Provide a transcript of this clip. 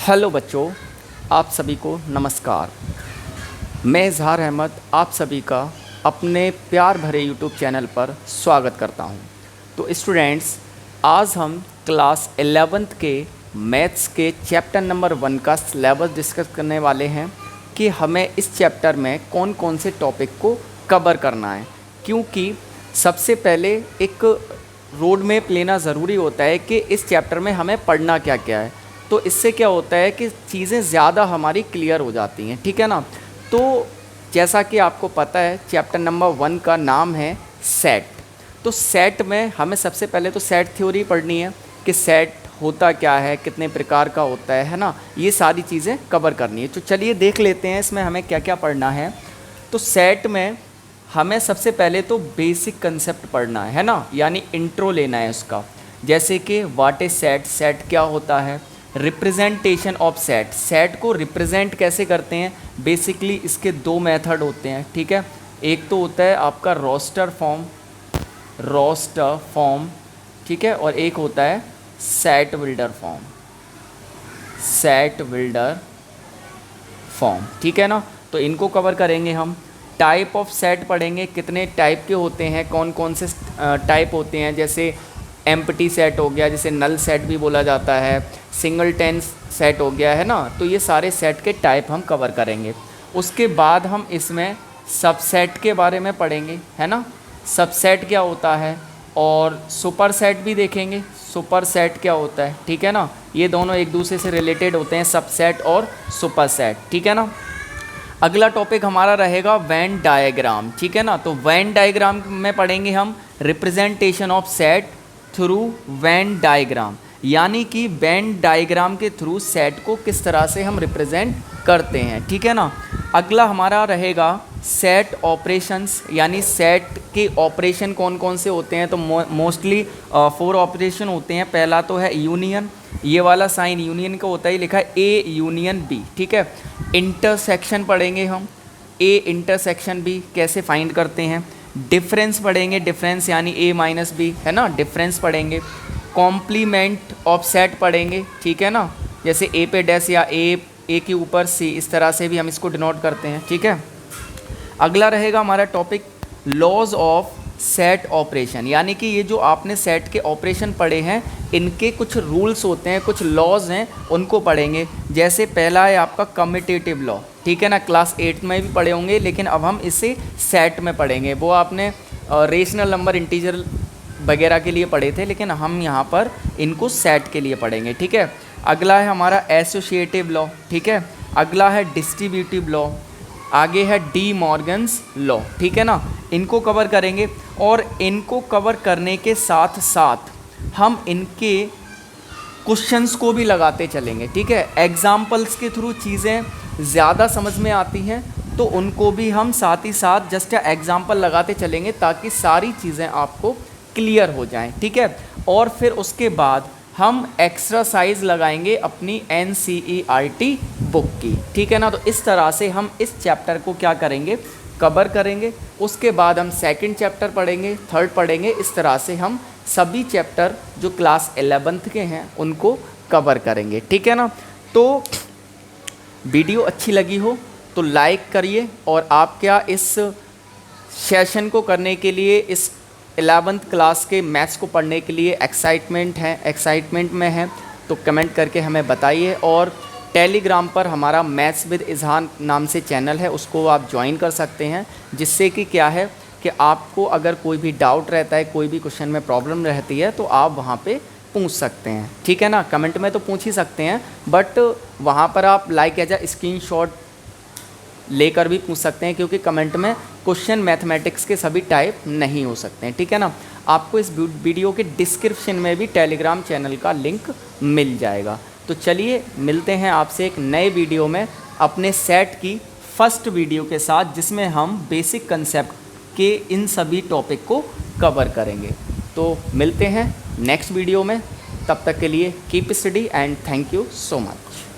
Hello बच्चों, आप सभी को नमस्कार। मैं इजहार अहमद आप सभी का अपने प्यार भरे यूट्यूब चैनल पर स्वागत करता हूं। तो स्टूडेंट्स, आज हम क्लास 11th के मैथ्स के चैप्टर नंबर 1 का सिलेबस डिस्कस करने वाले हैं कि हमें इस चैप्टर में कौन कौन से टॉपिक को कवर करना है। क्योंकि सबसे पहले एक रोड मैप लेना ज़रूरी होता है कि इस चैप्टर में हमें पढ़ना क्या क्या है। तो इससे क्या होता है कि चीज़ें ज़्यादा हमारी क्लियर हो जाती हैं, ठीक है ना। तो जैसा कि आपको पता है, चैप्टर नंबर 1 का नाम है सेट। तो सेट में हमें सबसे पहले तो सेट थ्योरी पढ़नी है कि सेट होता क्या है, कितने प्रकार का होता है ना, ये सारी चीज़ें कवर करनी है। तो चलिए देख लेते हैं इसमें हमें क्या क्या पढ़ना है। तो सेट में हमें सबसे पहले तो बेसिक कंसेप्ट पढ़ना है ना, यानी इंट्रो लेना है उसका। जैसे कि व्हाट इज सेट, सेट क्या होता है, रिप्रेजेंटेशन ऑफ सेट, सेट को रिप्रेजेंट कैसे करते हैं। बेसिकली इसके दो मेथड होते हैं, ठीक है। एक तो होता है आपका रोस्टर फॉर्म, ठीक है, और एक होता है सेट बिल्डर फॉर्म, ठीक है ना। तो इनको कवर करेंगे हम। टाइप ऑफ सेट पढ़ेंगे, कितने टाइप के होते हैं, कौन कौन से टाइप होते हैं। जैसे एम्प्टी सेट हो गया, जिसे नल सेट भी बोला जाता है, सिंगलटन सेट हो गया, है ना। तो ये सारे सेट के टाइप हम कवर करेंगे। उसके बाद हम इसमें सबसेट के बारे में पढ़ेंगे, है ना, सबसेट क्या होता है, और सुपर सेट भी देखेंगे, सुपर सेट क्या होता है, ठीक है ना। ये दोनों एक दूसरे से रिलेटेड होते हैं, सबसेट और सुपर सेट, ठीक है ना। अगला टॉपिक हमारा रहेगा वेन डायग्राम, ठीक है ना। तो वेन डायग्राम में पढ़ेंगे हम representation of set through Venn diagram, यानी कि वेन डायग्राम के थ्रू सेट को किस तरह से हम रिप्रेजेंट करते हैं, ठीक है ना। अगला हमारा रहेगा सेट ऑपरेशंस, यानी सेट के ऑपरेशन कौन कौन से होते हैं। तो मोस्टली 4 ऑपरेशन होते हैं। पहला तो है यूनियन, ये वाला साइन यूनियन का होता है, लिखा है ए यूनियन बी, ठीक है। इंटरसेक्शन पढ़ेंगे हम, ए इंटरसेक्शन बी कैसे फाइंड करते हैं। डिफरेंस पढ़ेंगे, डिफरेंस यानी ए माइनस बी, है ना, डिफरेंस पढ़ेंगे। कॉम्प्लीमेंट ऑफ सेट पढ़ेंगे, ठीक है ना, जैसे ए पे डैश या ए के ऊपर सी, इस तरह से भी हम इसको डिनोट करते हैं, ठीक है। अगला रहेगा हमारा topic laws of set operation, यानी कि ये जो आपने सेट के ऑपरेशन पढ़े हैं, इनके कुछ रूल्स होते हैं, कुछ लॉज हैं, उनको पढ़ेंगे। जैसे पहला है आपका कम्यूटेटिव लॉ, ठीक है ना, क्लास 8 में भी पढ़े होंगे, लेकिन अब हम इसे सेट में पढ़ेंगे। वो आपने रेशनल नंबर, इंटीजर वगैरह के लिए पढ़े थे, लेकिन हम यहाँ पर इनको सेट के लिए पढ़ेंगे, ठीक है। अगला है हमारा एसोसिएटिव लॉ, ठीक है। अगला है डिस्ट्रीब्यूटिव लॉ, आगे है डी मॉर्गन्स लॉ, ठीक है ना। इनको कवर करेंगे, और इनको कवर करने के साथ साथ हम इनके क्वेश्चंस को भी लगाते चलेंगे, ठीक है। एग्जाम्पल्स के थ्रू चीज़ें ज़्यादा समझ में आती हैं, तो उनको भी हम साथ ही साथ जस्ट एग्जाम्पल लगाते चलेंगे, ताकि सारी चीज़ें आपको क्लियर हो जाएं, ठीक है। और फिर उसके बाद हम एक्सरसाइज लगाएंगे अपनी NCERT बुक की, ठीक है ना। तो इस तरह से हम इस चैप्टर को क्या करेंगे, कवर करेंगे। उसके बाद हम सेकंड चैप्टर पढ़ेंगे, थर्ड पढ़ेंगे। इस तरह से हम सभी चैप्टर जो क्लास 11th के हैं उनको कवर करेंगे, ठीक है ना। तो वीडियो अच्छी लगी हो तो लाइक करिए, और आप क्या इस सेशन को करने के लिए, इस 11th क्लास के मैथ्स को पढ़ने के लिए एक्साइटमेंट में है, तो कमेंट करके हमें बताइए। और टेलीग्राम पर हमारा मैथ्स विद इजहार नाम से चैनल है, उसको आप ज्वाइन कर सकते हैं, जिससे कि क्या है कि आपको अगर कोई भी डाउट रहता है, कोई भी क्वेश्चन में प्रॉब्लम रहती है, तो आप वहाँ पे पूछ सकते हैं, ठीक है ना। कमेंट में तो पूछ ही सकते हैं, बट वहाँ पर आप लाइक एज अ स्क्रीनशॉट लेकर भी पूछ सकते हैं, क्योंकि कमेंट में क्वेश्चन मैथमेटिक्स के सभी टाइप नहीं हो सकते हैं, ठीक है ना। आपको इस वीडियो के डिस्क्रिप्शन में भी टेलीग्राम चैनल का लिंक मिल जाएगा। तो चलिए मिलते हैं आपसे एक नए वीडियो में, अपने सेट की फर्स्ट वीडियो के साथ, जिसमें हम बेसिक कंसेप्ट के इन सभी टॉपिक को कवर करेंगे। तो मिलते हैं नेक्स्ट वीडियो में, तब तक के लिए keep study and thank you so much.